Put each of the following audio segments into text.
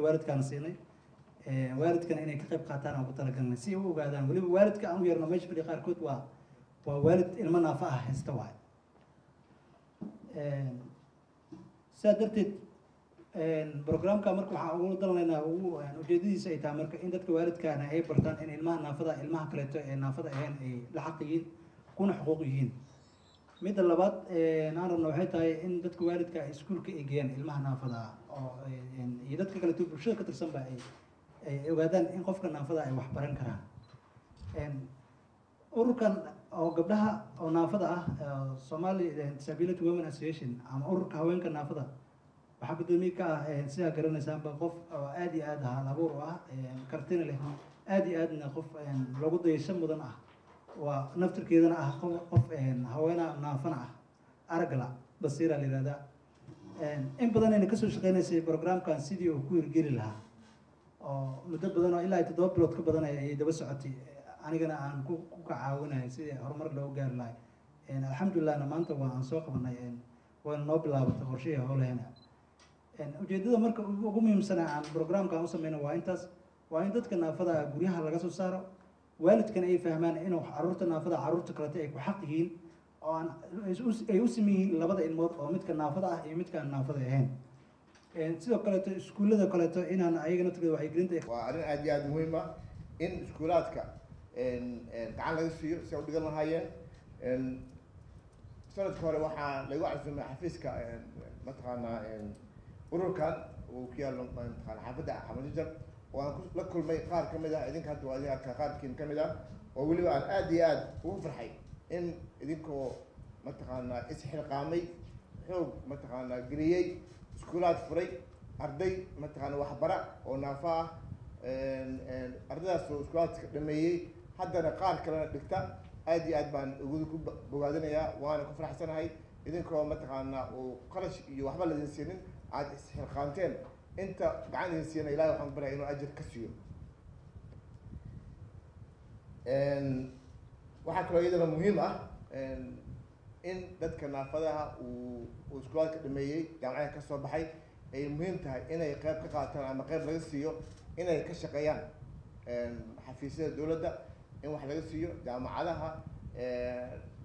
waalidkaan siinay waalidkan inay ka qayb qaataan aan ku talagalnay si uu ogaadaan waliba waalidka aan u yeerno meesha fadhi qaarkood waa waalid ilmo naafa ah haysta waay sidaa darteed programka marka waxaan ugu dalnaynaa ujeedadiisa ay tahay marka in dadka waalidkaana ay bartaan in ilmaha naafada ilmaha kaleeto ee naafada ahayn ay la xaq yihiin kuna xuquuq yihiin midda labaad aan rabno waxay tahay in dadka waalidka ay iskuulka ay geeyaan ilmaha naafada oo iyo dadka kaleeto bulshada ka tirsanba ay ogaadaan in qofka naafada ay wax baran karaan ururkan oo gabdhaha oo naafada ah Somali Disability Women Association ama ururka haweenka naafada waxaa gudoomiye ka ah sidaa garanaysaan ba qof oo aad iyo aad hal abuur u ah kartina leh aad iyo aadna qof lagu dayasho mudan ah waa naftirkeedana ah qof haweena naafana ah aragla basiira la yiraahdaa in badan ayna kasoo shaqeynaysay programkan sidii uu ku hirgeli lahaa oo muddo badan oo ilaa 7 bilood ka badan ay daba socotay anigana aan ku caawinahay sidii horumar loo gaari lahaa alxamdulillah maanta waan soo qabanay waan noo bilaabatay qorshaha howlaheena ujeedada marka ugu muhiimsan aan programkan u sameeyno waa intaas waa in dadka naafada guryaha laga soo saaro waalidkan ay fahmaan in carruurta naafada carruurta kale ay ku xaq yihiin oo ay u sameeyeen labada ilmood oo midka naafada ah iyo midka aan naafada ahayn sidoo kale iskuulada kale inaan ayagana tagay waxay gelinta waa arrin aad iyo aad muhiim ah in iskuulaadka gacan laga siiyo si ay u dhigan lahaayeen sanadka hore waxaa lagu casuumay xafiiska mataqaanaa ururkan uu ku yaalo mataqaana xaafadda Axmed Jar oo aan la kulmay qaar ka mid ah idinka hadda waa idinka qaarkiin ka mid ah oo weliba aan aad iyo aad ugu farxay in idinkoo mataqaanaa isxilqaamay xoog mataqaanaa geliyey iskuulaad furay arday mataqaanaa waxbara oo naafa ah ardaydaas oo iskuulaadka dhameeyey haddana qaar kalena dhigta aad iyo aad baan ugu bogaadinayaa waana ku faraxsanahay idinkoo mataqaanaa uu qarash iyo waxba ladin siinin aad isxilqaanteen inta gacan idin siina ilaahay waxaan ku baryaa inuu ajir ka siiyo waxaa kaloo iyadana muhiim ah in dadka naafadaha uu iskuulaadka dhameeyey jaamacada ka soo baxay ay muhiim tahay inay qayb ka qaataan ama qayb laga siiyo inay ka shaqeeyaan xafiisyada dowladda in wax laga siiyo jaamacadaha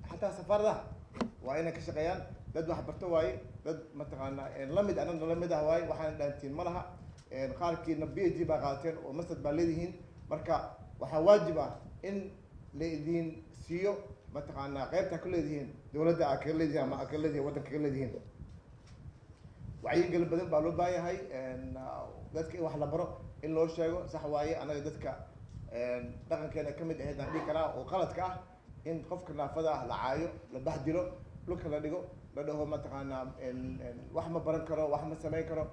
xataa safaaradaha waa inay ka shaqeeyaan dad wax barto waaye dad mataqaanaa lamid anana lamid ah waaye waxaan dhaantiin ma laha qaarkiina PhD baa qaateen oo master baa leedihiin marka waxaa waajib ah in la idin siiyo mataqaanaa qaybta ka leedihiin dowladda aad kaga leedihiin ama aad kaga leedihiin waddanka kaga leedihiin wacyigelin badan baa loo baahan yahay dadka in wax la baro in loo sheego sax waaye anaga dadka dhaqankeena ka mid ahayd aan dhihi karaa oo qaladka ah in qofka naafada ah la caayo la bahdilo dhulka la dhigo la dhaho mataqaanaa wax ma baran karo wax ma samayn karo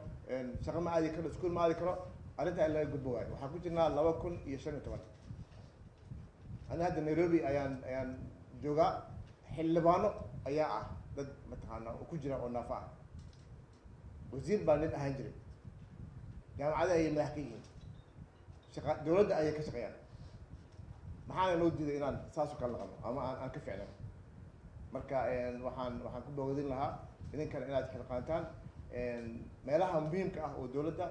shaqo ma aadi karo iskuul ma aadi karo arrintaa in laga gudbo waayo waxaan ku jirnaa 2015 ana hadda Nairobi ayaan joogaa xildhibaano ayaa ah dad mataqaanaa oo ku jira oo naafa ah wasiir baa nin ahaan jiray jaamacada ay madax ka yihiin shaqa dowladda ayay ka shaqeeyaan maxaana loo diiday inaan saas oo kale naqano ama aan ka ficno marka waxaan ku bogadin lahaa idinkana inaad xilqaantaan meelaha muhiimka ah oo dowladda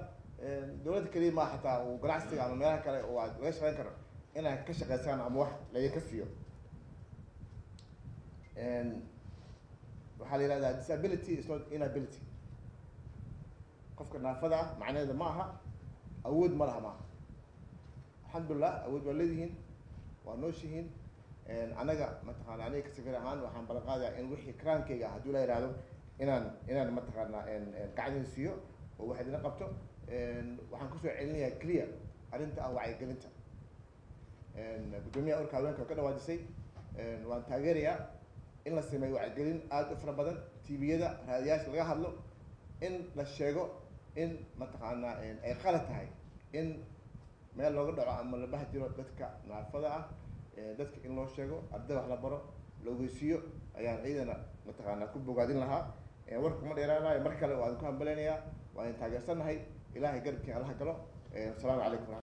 kaliya ma xataa oo ganacsiga ama meelaha kale oo aad laga shaqeyn karo inaad ka shaqeysaan ama wax laga siiyo waxaa la yidhahdaa disability is not inability qofka naafada ah macnaheeda ma aha awood ma laha maaha alxamdulillah awood waa leedihiin waa nooshihiin anaga mataqaana aniga ka safir ahaan waxaan ballan qaadayaa in wixii kraankayga hadduu la yidhaahdo inaan mataqaanaa gacan siiyo oo wax idina qabto waxaan kusoo celinayaa clear arrinta ah wacyigelinta gudoomiyaha urka haweenka oo ka dhawaajisay waan taageerayaa in la sameeyo wacyigelin aad u fara badan tviyada raadiyaasha laga hadlo in la sheego in mataqaanaa ay qalad tahay in meel looga dhaco ama la bahdiro dadka naafada ah dadka in loo sheego arday wax la baro la ogeysiiyo ayaan ciidana mataqaanaa ku bogaadin lahaa warka ma dheeraanayo mar kale waan ku hambaleynayaa waan taageersanahay ilaahay garabkiin allaha galo asalaamu calaykum.